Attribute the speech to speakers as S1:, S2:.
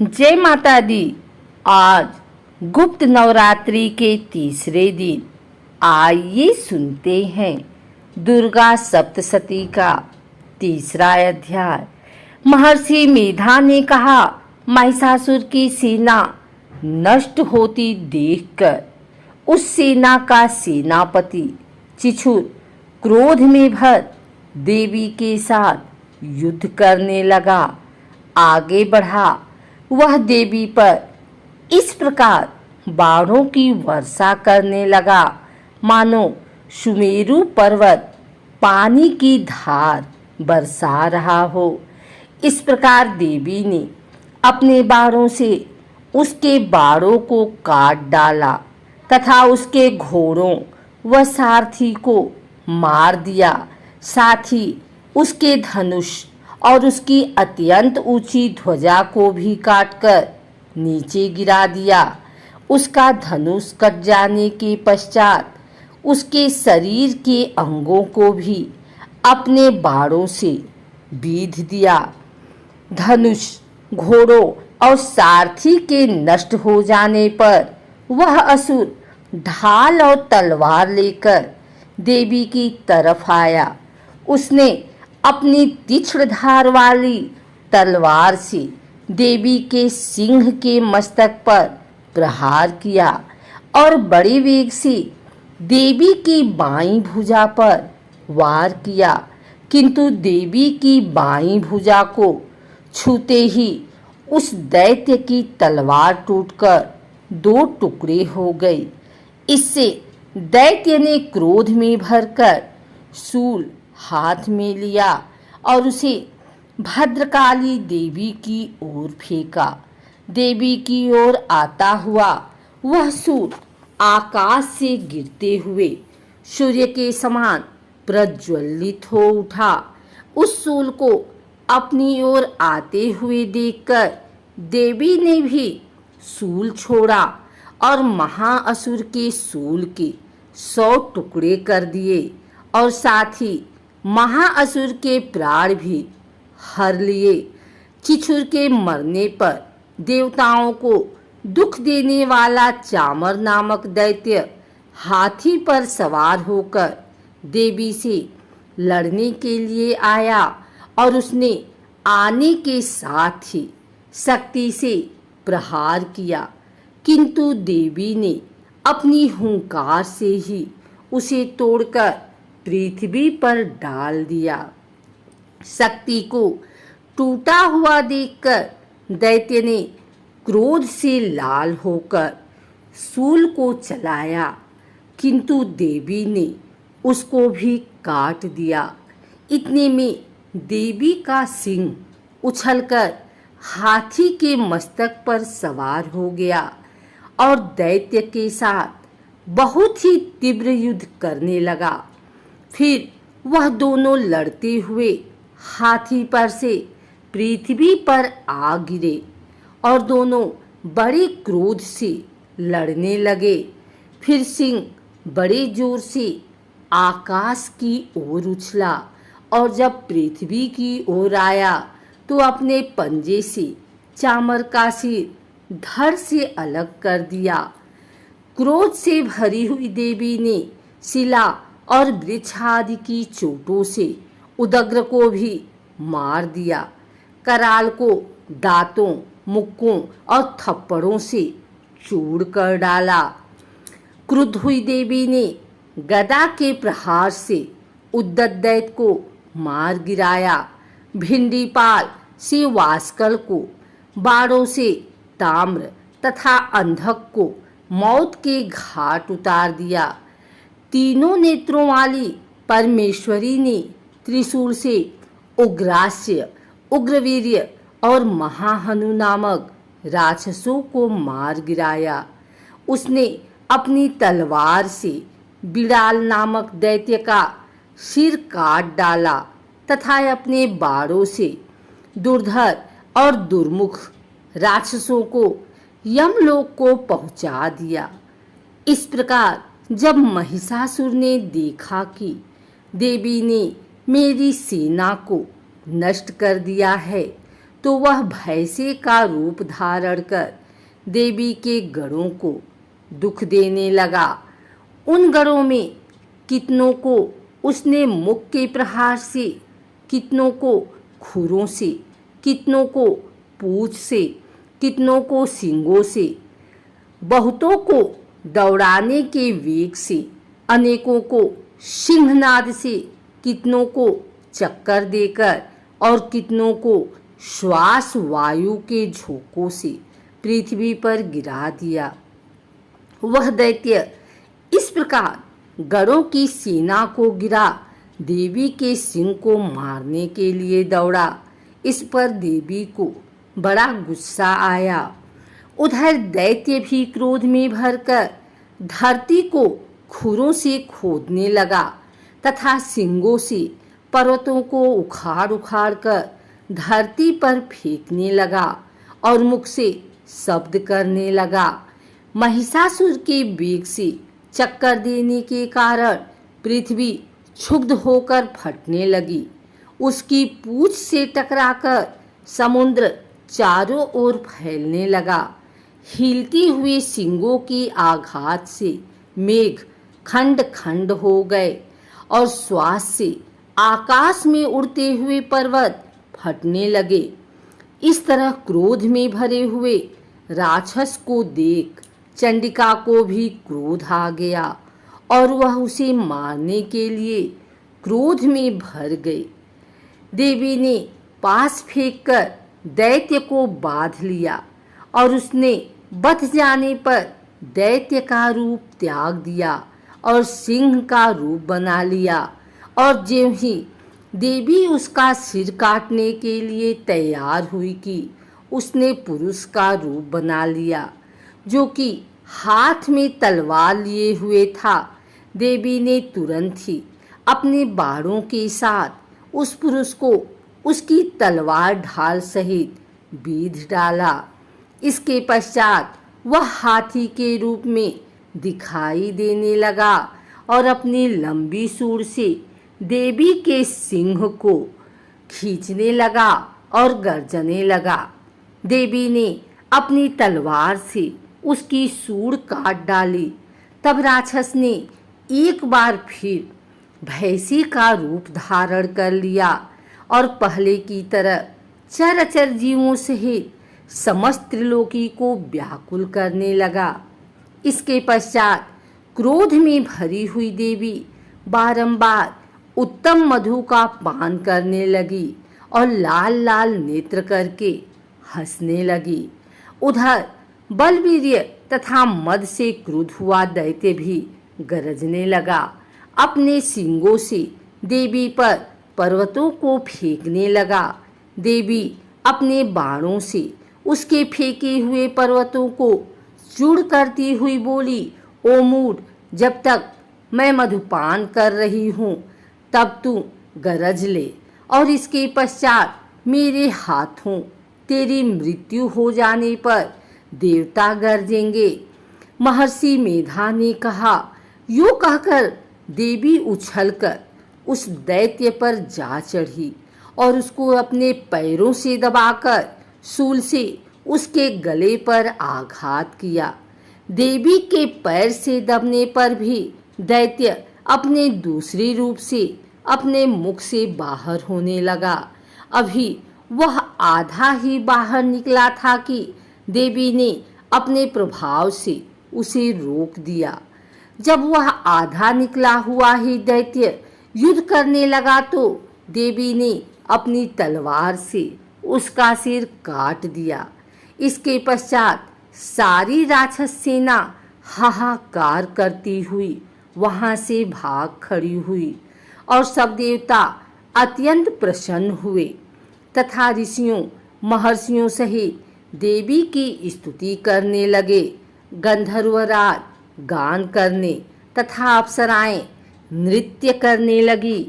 S1: जय माता दी। आज गुप्त नवरात्रि के तीसरे दिन आइए सुनते हैं दुर्गा सप्तशती का तीसरा अध्याय। महर्षि मेधा ने कहा, महिषासुर की सेना नष्ट होती देखकर उस सेना का सेनापति चिछुर क्रोध में भर देवी के साथ युद्ध करने लगा। आगे बढ़ा, वह देवी पर इस प्रकार बाणों की वर्षा करने लगा मानो सुमेरु पर्वत पानी की धार बरसा रहा हो। इस प्रकार देवी ने अपने बाणों से उसके बाणों को काट डाला तथा उसके घोड़ों व सारथी को मार दिया। साथ ही उसके धनुष और उसकी अत्यंत ऊंची ध्वजा को भी काटकर नीचे गिरा दिया। उसका धनुष कट जाने के पश्चात उसके शरीर के अंगों को भी अपने बाणों से बीध दिया। धनुष, घोड़ों और सारथी के नष्ट हो जाने पर वह असुर ढाल और तलवार लेकर देवी की तरफ आया। उसने अपनी तीक्ष्ण धार वाली तलवार से देवी के सिंह के मस्तक पर प्रहार किया और बड़े वेग से देवी की बाईं भुजा पर वार किया, किंतु देवी की बाईं भुजा को छूते ही उस दैत्य की तलवार टूटकर दो टुकड़े हो गई। इससे दैत्य ने क्रोध में भरकर शूल हाथ में लिया और उसे भद्रकाली देवी की ओर फेंका। देवी की ओर आता हुआ वह शूल आकाश से गिरते हुए सूर्य के समान प्रज्वलित हो उठा। उस शूल को अपनी ओर आते हुए देखकर देवी ने भी शूल छोड़ा और महाअसुर के शूल के 100 टुकड़े कर दिए और साथ ही महाअसुर के प्राण भी हर लिए। चिछुर के मरने पर देवताओं को दुख देने वाला चामर नामक दैत्य हाथी पर सवार होकर देवी से लड़ने के लिए आया और उसने आने के साथ ही शक्ति से प्रहार किया, किंतु देवी ने अपनी हुंकार से ही उसे तोड़कर पृथ्वी पर डाल दिया। शक्ति को टूटा हुआ देखकर दैत्य ने क्रोध से लाल होकर शूल को चलाया, किंतु देवी ने उसको भी काट दिया। इतने में देवी का सिंह उछलकर हाथी के मस्तक पर सवार हो गया और दैत्य के साथ बहुत ही तीव्र युद्ध करने लगा। फिर वह दोनों लड़ते हुए हाथी पर से पृथ्वी पर आ गिरे और दोनों बड़े क्रोध से लड़ने लगे। फिर सिंह बड़े जोर से आकाश की ओर उछला और जब पृथ्वी की ओर आया तो अपने पंजे से चामर का सिर धड़ से अलग कर दिया। क्रोध से भरी हुई देवी ने शिला और वृक्ष आदि की चोटों से उदग्र को भी मार दिया। कराल को दांतों, मुक्कों और थप्पड़ों से चूड़ कर डाला। क्रुद्ध हुई देवी ने गदा के प्रहार से उद्दत दैत्य को मार गिराया। भिंडीपाल से वास्कल को बाणों से ताम्र तथा अंधक को मौत के घाट उतार दिया। तीनों नेत्रों वाली परमेश्वरी ने त्रिशूल से उग्रास्य, उग्रवीर्य और महाहनु नामक राक्षसों को मार गिराया। उसने अपनी तलवार से बिड़ाल नामक दैत्य का सिर काट डाला तथा अपने बाणों से दुर्धर और दुर्मुख राक्षसों को यमलोक को पहुंचा दिया। इस प्रकार जब महिषासुर ने देखा कि देवी ने मेरी सेना को नष्ट कर दिया है, तो वह भैंसे का रूप धारण कर देवी के गढ़ों को दुख देने लगा। उन गढ़ों में कितनों को उसने मुख के प्रहार से, कितनों को खुरों से, कितनों को पूंछ से, कितनों को सींगों से, बहुतों को दौड़ाने के वेग से, अनेकों को सिंहनाद से, कितनों को चक्कर देकर और कितनों को श्वास वायु के झोंकों से पृथ्वी पर गिरा दिया। वह दैत्य इस प्रकार गढ़ों की सेना को गिरा देवी के सिंह को मारने के लिए दौड़ा। इस पर देवी को बड़ा गुस्सा आया। उधर दैत्य भी क्रोध में भरकर धरती को खुरों से खोदने लगा तथा सिंगों से पर्वतों को उखाड़ उखाड़ कर धरती पर फेंकने लगा और मुख से शब्द करने लगा। महिषासुर के वेग से चक्कर देने के कारण पृथ्वी क्षुब्ध होकर फटने लगी। उसकी पूंछ से टकराकर समुद्र चारों ओर फैलने लगा। हिलती हुई सींगों की आघात से मेघ खंड खंड हो गए और श्वास से आकाश में उड़ते हुए पर्वत फटने लगे। इस तरह क्रोध में भरे हुए राक्षस को देख चंडिका को भी क्रोध आ गया और वह उसे मारने के लिए क्रोध में भर गई। देवी ने पास फेंककर दैत्य को बांध लिया और उसने बच जाने पर दैत्य का रूप त्याग दिया और सिंह का रूप बना लिया। और ज्यों ही देवी उसका सिर काटने के लिए तैयार हुई कि उसने पुरुष का रूप बना लिया जो कि हाथ में तलवार लिए हुए था। देवी ने तुरंत ही अपने बाणों के साथ उस पुरुष को उसकी तलवार ढाल सहित बीध डाला। इसके पश्चात वह हाथी के रूप में दिखाई देने लगा और अपनी लंबी सूंड से देवी के सिंह को खींचने लगा और गर्जने लगा। देवी ने अपनी तलवार से उसकी सूंड काट डाली। तब राक्षस ने एक बार फिर भैंसी का रूप धारण कर लिया और पहले की तरह चराचर जीवों सहित समस्त त्रिलोकी को व्याकुल करने लगा। इसके पश्चात क्रोध में भरी हुई देवी बारंबार उत्तम मधु का पान करने लगी और लाल लाल नेत्र करके हंसने लगी। उधर बलवीर्य तथा मद से क्रुद्ध हुआ दैत्य भी गरजने लगा। अपने सींगों से देवी पर पर्वतों को फेंकने लगा। देवी अपने बाणों से उसके फेंके हुए पर्वतों को चूर करती हुई बोली, ओ मूढ़, जब तक मैं मधुपान कर रही हूँ तब तू गरज ले और इसके पश्चात मेरे हाथों तेरी मृत्यु हो जाने पर देवता गरजेंगे। महर्षि मेधा ने कहा। यूं कहकर देवी उछलकर उस दैत्य पर जा चढ़ी और उसको अपने पैरों से दबाकर शूल से उसके गले पर आघात किया। देवी के पैर से दबने पर भी दैत्य अपने दूसरे रूप से अपने मुख से बाहर होने लगा। अभी वह आधा ही बाहर निकला था कि देवी ने अपने प्रभाव से उसे रोक दिया। जब वह आधा निकला हुआ ही दैत्य युद्ध करने लगा तो देवी ने अपनी तलवार से उसका सिर काट दिया। इसके पश्चात सारी राक्षस सेना हाहाकार करती हुई वहां से भाग खड़ी हुई और सब देवता अत्यंत प्रसन्न हुए तथा ऋषियों महर्षियों सहित देवी की स्तुति करने लगे। गंधर्वराज गान करने तथा अप्सराएं नृत्य करने लगी।